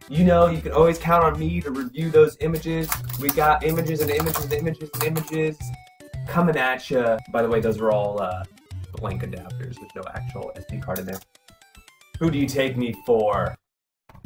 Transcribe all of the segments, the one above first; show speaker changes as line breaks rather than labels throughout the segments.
You know, you can always count on me to review those images. We got images and images and images and images coming at you. By the way, those are all blank adapters. There's no actual SD card in there. Who do you take me for?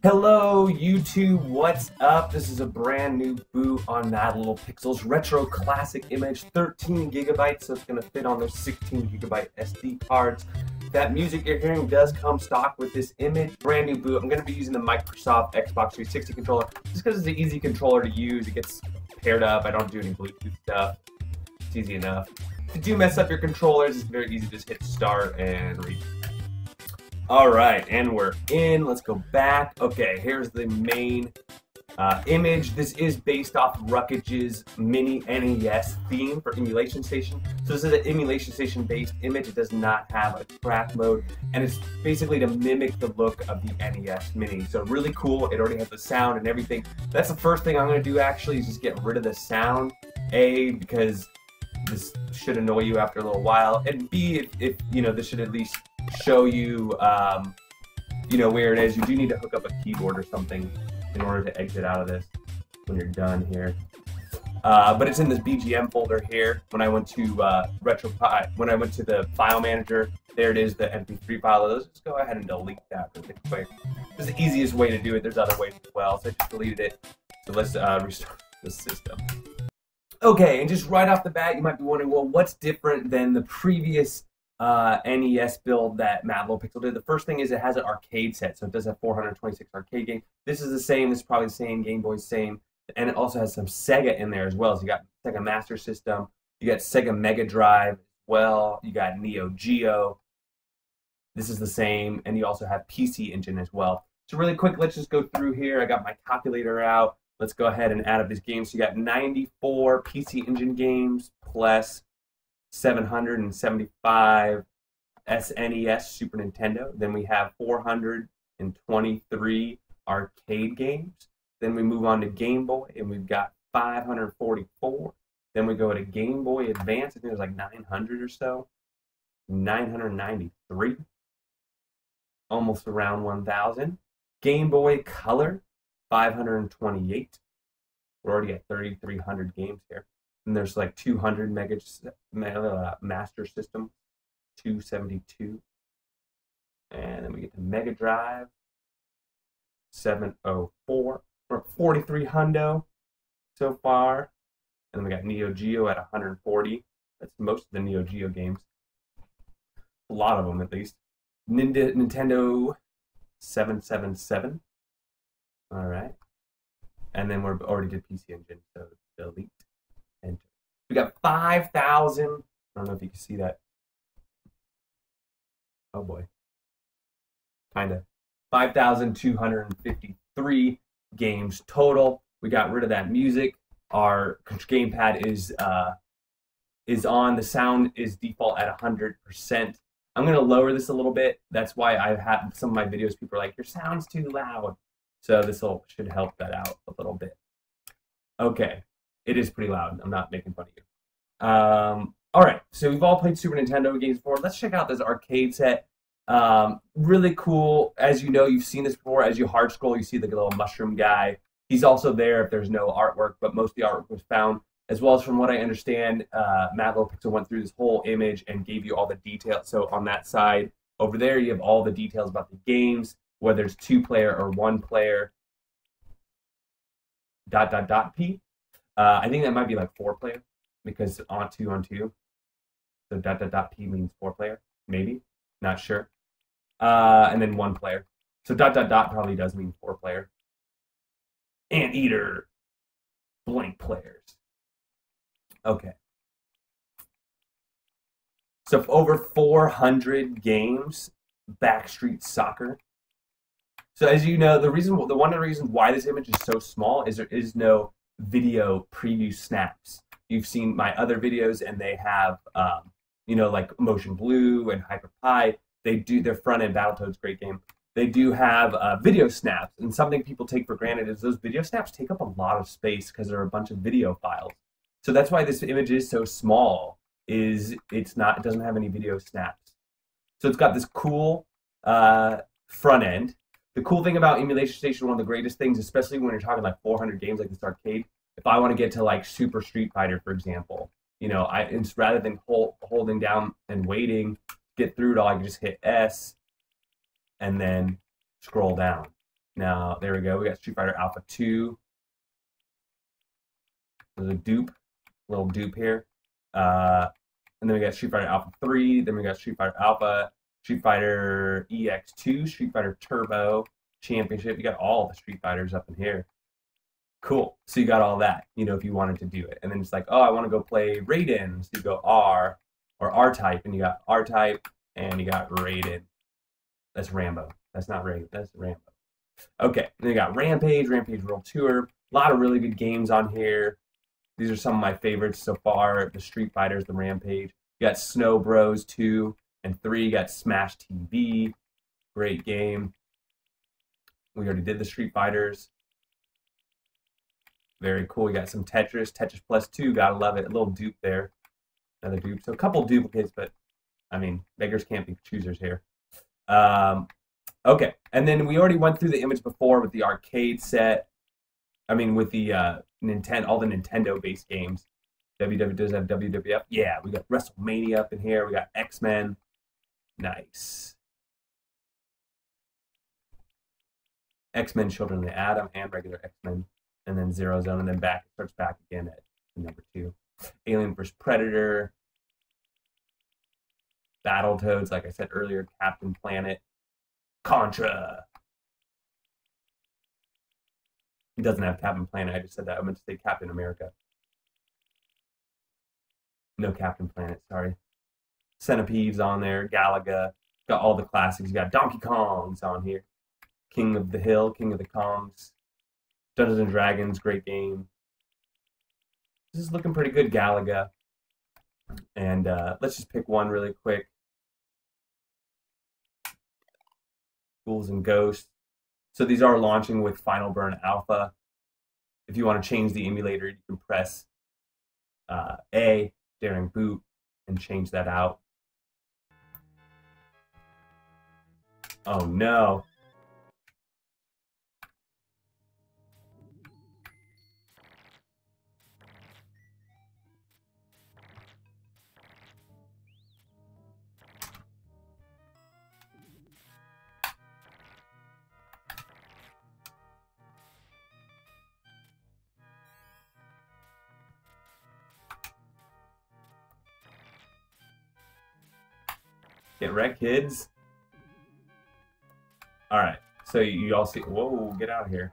Hello, YouTube. What's up? This is a brand new boot on Mad Little Pixels. Retro classic image, 13 gigabytes, so it's going to fit on those 16 gigabyte SD cards. That music you're hearing does come stock with this image. Brand new boot. I'm going to be using the Microsoft Xbox 360 controller just because it's an easy controller to use. It gets paired up. I don't do any Bluetooth stuff. It's easy enough. If you do mess up your controllers, it's very easy to just hit start and read. Alright, and we're in. Let's go back. Okay, here's the main image. This is based off Ruckage's mini NES theme for Emulation Station. So this is an Emulation Station based image. It does not have a track mode, and it's basically to mimic the look of the NES mini. So really cool. It already has the sound and everything. That's the first thing I'm going to do actually, is just get rid of the sound. A, because this should annoy you after a little while, and B, if you know, this should at least show you, you know, where it is. You do need to hook up a keyboard or something in order to exit out of this when you're done here. But it's in this BGM folder here. When I went to when I went to the file manager, there it is, the MP3 file. Let's just go ahead and delete that really quick. This is the easiest way to do it. There's other ways as well, so I just deleted it. So let's restart the system. Okay, and just right off the bat, you might be wondering, well, what's different than the previous NES build that Mad Little Pixel did? The first thing is it has an arcade set, so it does have 426 arcade games. This is the same. This is probably the same. Game Boy's same, and it also has some Sega in there as well. So you got Sega Master System, you got Sega Mega Drive as well, you got Neo Geo. This is the same, and you also have PC Engine as well. So really quick, let's just go through here. I got my calculator out. Let's go ahead and add up these games. So you got 94 PC Engine games plus 775 SNES Super Nintendo. Then we have 423 arcade games. Then we move on to Game Boy, and we've got 544. Then we go to Game Boy Advance. I think there's like 900 or so. 993. Almost around 1,000. Game Boy Color, 528. We're already at 3,300 games here. And there's like 200 Master System, 272. And then we get to Mega Drive, 704. We're at 43 hundo so far. And then we got Neo Geo at 140. That's most of the Neo Geo games. A lot of them, at least. Nintendo 777. All right. And then we're already did PC Engine, so delete, enter. We got 5,000. I don't know if you can see that. Oh boy. Kind of. 5,253 games total. We got rid of that music. Our gamepad is on. The sound is default at 100%. I'm going to lower this a little bit. That's why I've had some of my videos, people are like, your sound's too loud. So this should help that out a little bit. Okay, it is pretty loud. I'm not making fun of you. All right, so we've all played Super Nintendo games before. Let's check out this arcade set. Really cool. As you know, you've seen this before. As you hard scroll, you see the little mushroom guy. He's also there if there's no artwork, but most of the artwork was found. As well as from what I understand, Mad Little Pixel went through this whole image and gave you all the details. So on that side, over there, you have all the details about the games, whether it's 2-player or 1-player, ... P. I think that might be like 4-player, because on 2. So ... P means 4-player, maybe, not sure. And then 1-player. So ... probably does mean 4-player. Anteater, blank players. Okay. So over 400 games, Backstreet Soccer. So as you know, one of the reasons why this image is so small is there is no video preview snaps. You've seen my other videos, and they have, you know, like Motion Blue and HyperPie. They do their front end. Battletoads, great game. They do have video snaps, and something people take for granted is those video snaps take up a lot of space because they're a bunch of video files. So that's why this image is so small. It doesn't have any video snaps. So it's got this cool front end. The cool thing about Emulation Station, one of the greatest things, especially when you're talking like 400 games like this arcade, if I want to get to like Super Street Fighter, for example, it's rather than holding down and waiting to get through it all, I can just hit S and then scroll down. Now, there we go. We got Street Fighter Alpha 2. There's a little dupe here. And then we got Street Fighter Alpha 3. Then we got Street Fighter Alpha, Street Fighter EX2, Street Fighter Turbo Championship. You got all the Street Fighters up in here. Cool. So you got all that, if you wanted to do it. And then it's like, oh, I want to go play Raiden. So you go R or R-Type, and you got R-Type, and you got Raiden. That's Rambo. That's not Raiden. That's Rambo. Okay. And then you got Rampage World Tour. A lot of really good games on here. These are some of my favorites so far. The Street Fighters, the Rampage. You got Snow Bros 2 and 3. You got Smash TV. Great game. We already did the Street Fighters. Very cool. You got some Tetris. Tetris Plus 2. Gotta love it. A little dupe there. Another dupe. So a couple duplicates, but I mean, beggars can't be choosers here. Okay. And then we already went through the image before with the arcade set. I mean, with the all the Nintendo-based games. WW does have WWF. Yeah, we got WrestleMania up in here. We got X-Men. Nice. X-Men Children of the Atom and regular X-Men. And then Zero Zone, and then it starts back again at number 2. Alien vs. Predator. Battletoads, like I said earlier. Captain Planet. Contra. He doesn't have Captain Planet. I just said that. I meant to say Captain America. No Captain Planet, sorry. Centipede's on there. Galaga. Got all the classics. You got Donkey Kong's on here. King of the Hill, King of the Kongs. Dungeons and Dragons, great game. This is looking pretty good, Galaga. And let's just pick one really quick. Ghouls and Ghosts. So these are launching with Final Burn Alpha. If you want to change the emulator, you can press A during boot and change that out. Oh no. Get wrecked, kids. All right. So you all see. Whoa, get out of here.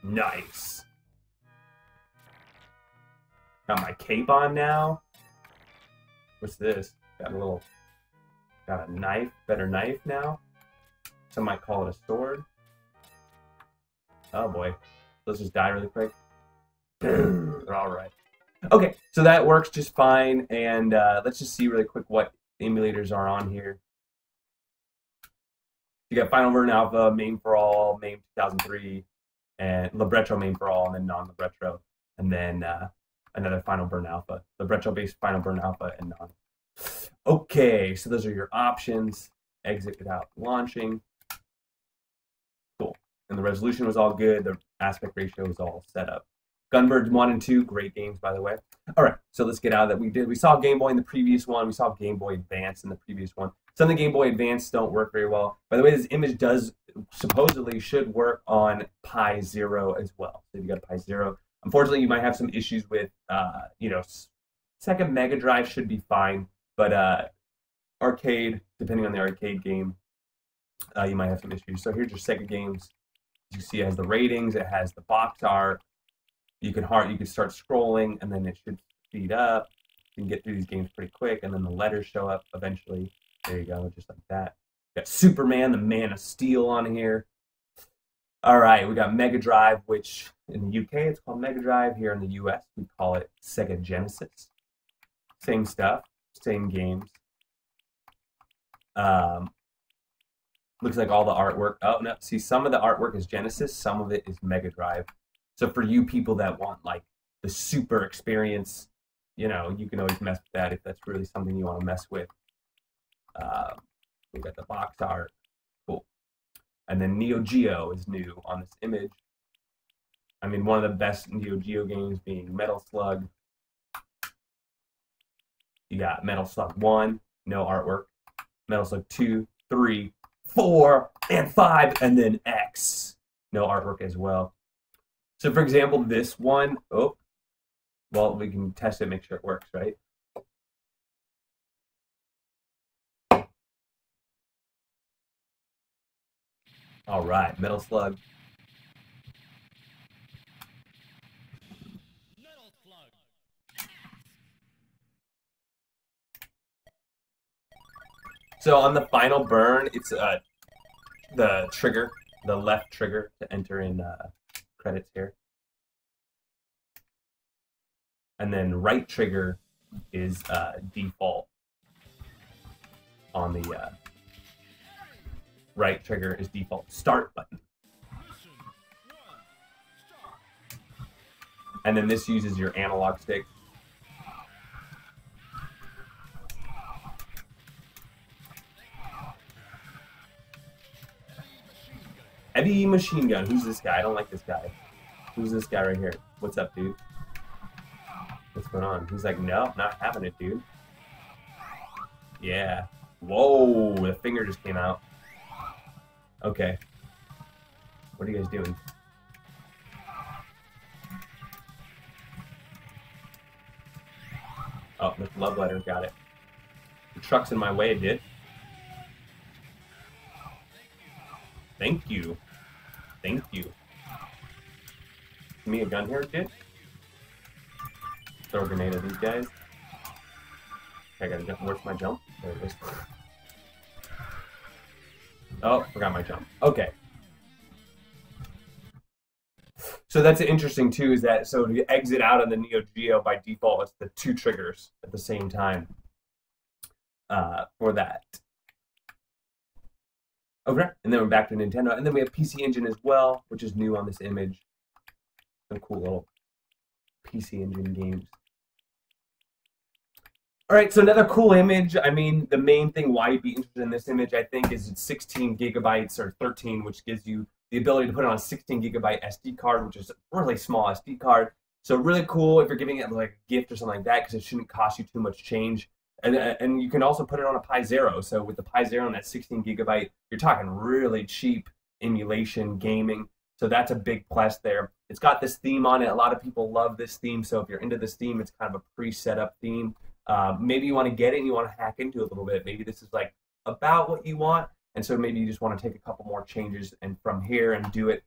Nice. Got my cape on now. What's this? Got a knife, better knife now. Some might call it a sword. Oh boy. Let's just die really quick. All right. Okay, so that works just fine. And let's just see really quick what emulators are on here. You got Final Burn Alpha, MAME for All, MAME 2003, and Libretto MAME for All, and then non-Libretto. And then another Final Burn Alpha. Libretto-based Final Burn Alpha and non. Okay, so those are your options. Exit without launching. Cool. And the resolution was all good. The aspect ratio was all set up. Gunbirds 1 and 2, great games, by the way. All right, so let's get out of that. We saw Game Boy in the previous one. We saw Game Boy Advance in the previous one. Some of the Game Boy Advance don't work very well. By the way, this image supposedly should work on Pi Zero as well. So if you got a Pi Zero, unfortunately, you might have some issues with, second Mega Drive should be fine, but arcade, depending on the arcade game, you might have some issues. So here's your Sega games. As you see, it has the ratings, it has the box art. You can start scrolling, and then it should speed up. You can get through these games pretty quick, and then the letters show up eventually. There you go, just like that. Got Superman, the Man of Steel on here. All right, we got Mega Drive, which in the UK it's called Mega Drive. Here in the US we call it Sega Genesis. Same stuff, same games. Looks like all the artwork. Oh no, see, some of the artwork is Genesis, some of it is Mega Drive. So for you people that want like the super experience, you know, you can always mess with that if that's really something you want to mess with. We got the box art, cool. And then Neo Geo is new on this image. I mean, one of the best Neo Geo games being Metal Slug. You got Metal Slug 1, no artwork. Metal Slug 2, 3, 4, and 5, and then X. No artwork as well. So for example, this one, well, we can test it, make sure it works, right? All right, Metal Slug. So on the final burn, it's the trigger, the left trigger to enter in credits here. And then right trigger is default on the right trigger is default start button. And then this uses your analog stick. Heavy Machine Gun. Who's this guy? I don't like this guy. Who's this guy right here? What's up, dude? What's going on? He's like, no, not having it, dude. Yeah. Whoa, the finger just came out. Okay. What are you guys doing? Oh, the love letter, got it. The truck's in my way, dude. Thank you. Thank you. Give me a gun here, kid. Throw a grenade at these guys. Okay, I gotta jump. Where's my jump? There it is. Oh, forgot my jump. Okay. So that's interesting too, is that so to exit out of the Neo Geo by default, it's the two triggers at the same time for that. Okay, and then we're back to Nintendo, and then we have PC Engine as well, which is new on this image. Some cool little PC Engine games. All right, so another cool image. I mean, the main thing why you'd be interested in this image, I think, is it's 16 gigabytes or 13, which gives you the ability to put it on a 16 gigabyte SD card, which is a really small SD card. So really cool if you're giving it like a gift or something like that, because it shouldn't cost you too much change. And you can also put it on a Pi Zero. So with the Pi Zero and that 16 gigabyte, you're talking really cheap emulation gaming. So that's a big plus there. It's got this theme on it. A lot of people love this theme. So if you're into this theme, it's kind of a pre-set up theme. Maybe you want to get it and you want to hack into it a little bit. Maybe this is like about what you want. And so maybe you just want to take a couple more changes and from here and do it.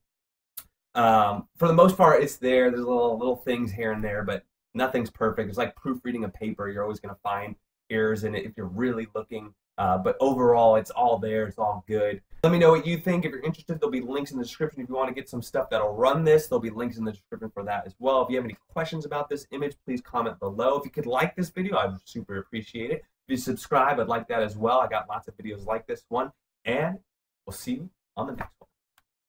For the most part, it's there. There's little things here and there, but nothing's perfect. It's like proofreading a paper. You're always going to find errors in it if you're really looking. But overall, it's all there. It's all good. Let me know what you think. If you're interested, there'll be links in the description. If you want to get some stuff that'll run this, there'll be links in the description for that as well. If you have any questions about this image, please comment below. If you could like this video, I'd super appreciate it. If you subscribe, I'd like that as well. I got lots of videos like this one. And we'll see you on the next one.